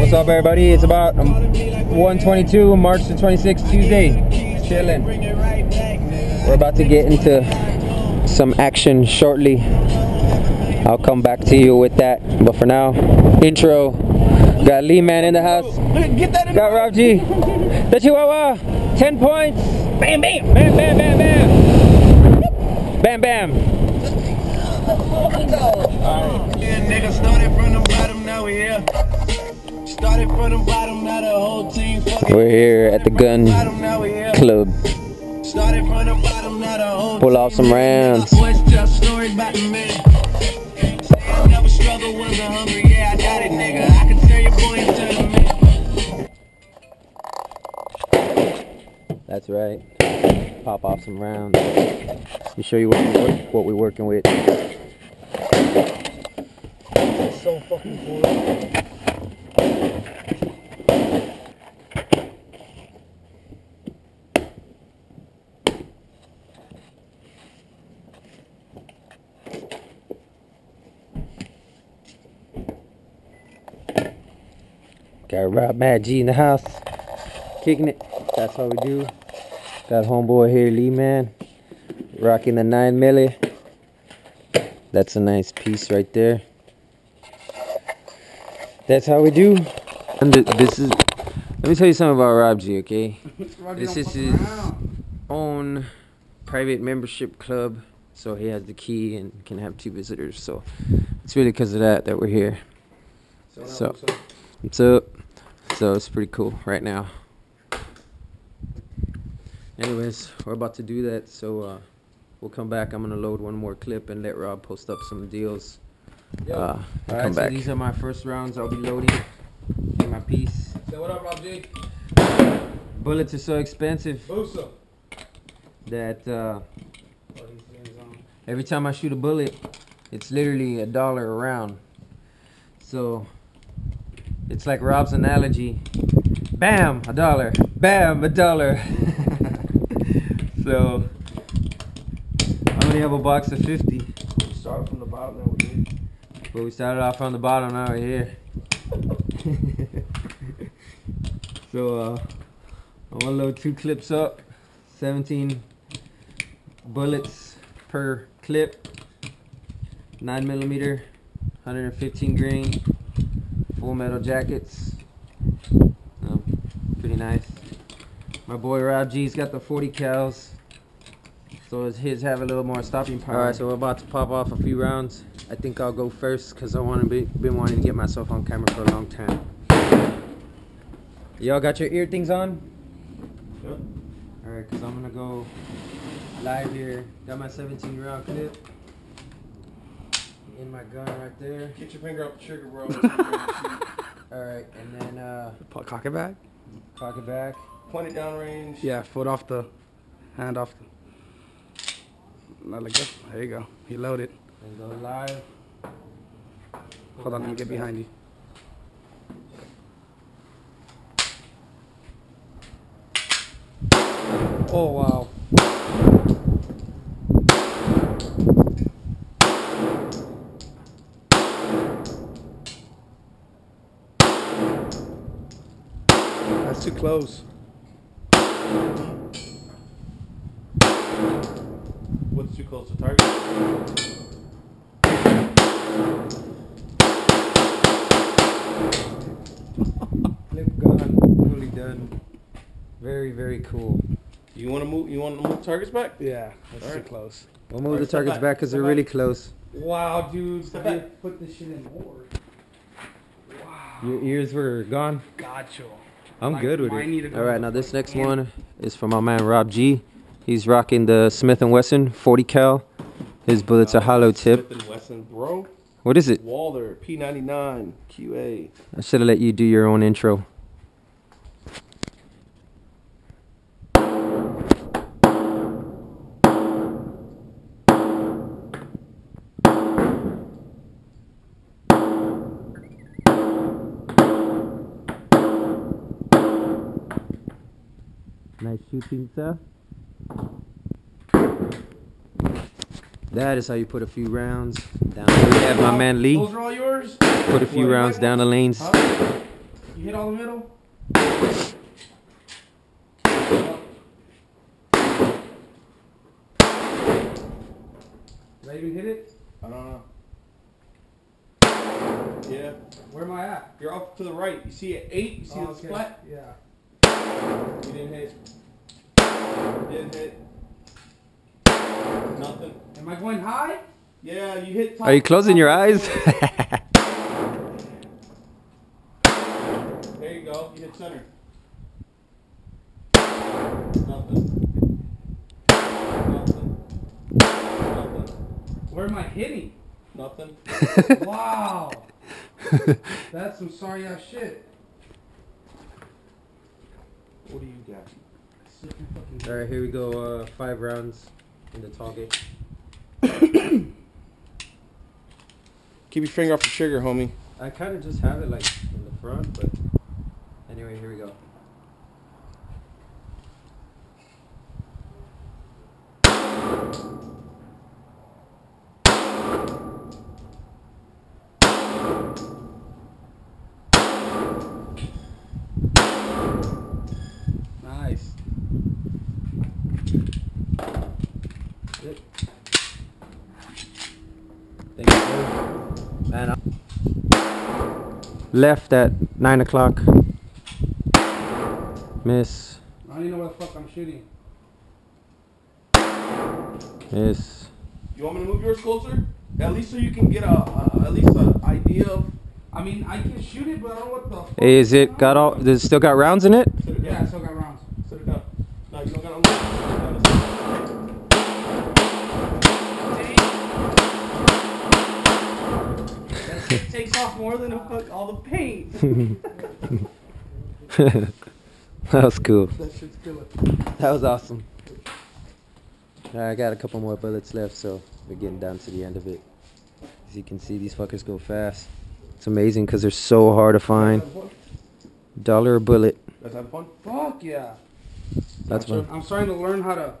What's up, everybody? It's about 1:22, March the 26th, Tuesday. Chilling. We're about to get into some action shortly. I'll come back to you with that. But for now, intro. Got Lee Man in the house. Get that in Got Rob G. The Chihuahua. 10 points. Bam, bam, bam, bam, bam, bam. Bam, bam. Yeah, nigga started from the bottom, now we here. Started from the bottom, now the whole team fucking. We're here at the gun club. Started from the bottom, now the whole Pull off some rounds. Never struggle, wasn't hungry, yeah, I got it, nigga. I can tell your boy into the. That's right. Pop off some rounds. Let me show you what we're working with. It's so fucking cool. Got Rob Mad G in the house. Kicking it. That's how we do. Got homeboy here, Lee Man. Rocking the 9mm. That's a nice piece right there. That's how we do. And this is, let me tell you something about Rob G, okay? This is his own private membership club. So he has the key and can have 2 visitors. So it's really because of that we're here. So what's up? So it's pretty cool right now. Anyways, we're about to do that. So we'll come back. I'm gonna load one more clip and let Rob post up some deals. Alright, so these are my first rounds. I'll be loading in my piece. Say what up, Rob G? Bullets are so expensive Boosa. that every time I shoot a bullet, it's literally $1 a round. So it's like Rob's analogy. Bam, $1. Bam, $1. So I only have a box of 50. We started from the bottom, now we did. But we started off from the bottom, now we're here. So I'm gonna load 2 clips up. 17 bullets per clip. 9mm, 115 grain. Full metal jackets. Pretty nice. My boy Rob G's got the 40 cals. So his have a little more stopping power. Alright, so we're about to pop off a few rounds. I think I'll go first because I been wanting to get myself on camera for a long time. Y'all got your ear things on? Yep. Alright, because I'm going to go live here. Got my 17 round clip in my gun right there. Get your finger up the trigger, bro. Alright, and then cock it back. cock it back. Point it down range. Yeah, foot off the hand off the. Not like that. There you go. He loaded. And go live. Hold on, let me get behind you. Oh wow. That's too close. What's too close to target? Clip gun, fully done. Very, very cool. You want to move? You want to move targets back? Yeah, that's too Alright. close. We'll move the targets back because they're really close. Wow, dude. Step back. Put this shit in more. Wow. Your ears were gone? Gotcha. I'm good with mine need to it. go Alright, now this next one is from my man Rob G. He's rocking the Smith & Wesson 40 cal. His bullets are hollow tip. Smith & Wesson, bro. What is it? Walther P99 QA. I should have let you do your own intro. Nice shooting, sir. That is how you put a few rounds down. We have my man Lee. Those are all yours? Put a few rounds down the lanes. Huh? hit all the middle? Did I even hit it? I don't know. Yeah. Where am I at? You're off to the right. You see at 8? You see the okay. splat? Yeah. You didn't hit. Didn't hit. Nothing. Am I going high? Yeah, you hit top. Are you closing your eyes? There you go. You hit center. Nothing. Nothing. Nothing. Where am I hitting? Nothing. Wow. That's some sorry ass shit. What do you got? All right, here we go. 5 rounds in the target. Keep your finger off the trigger, homie. I kind of just have it like in the front, but anyway, here we go. Nice. Good. Thank you. And left at 9 o'clock. Miss. I don't even know what the fuck I'm shooting. Miss. You want me to move yours closer? At least so you can get at least an idea of. I mean, I can shoot it, but I don't know what the fuck. Hey, is it got all? Does it still got rounds in it? Sit it Yeah, I down. still got rounds. Sit it down. No, you don't got to. That shit takes off more than all the paint. That was cool. That shit's killer. That was awesome. Alright, I got a couple more bullets left, so we're getting down to the end of it. As you can see, these fuckers go fast. It's amazing because they're so hard to find. $1 a bullet. Let's have fun. Fuck yeah. That's fun. I'm starting to learn how to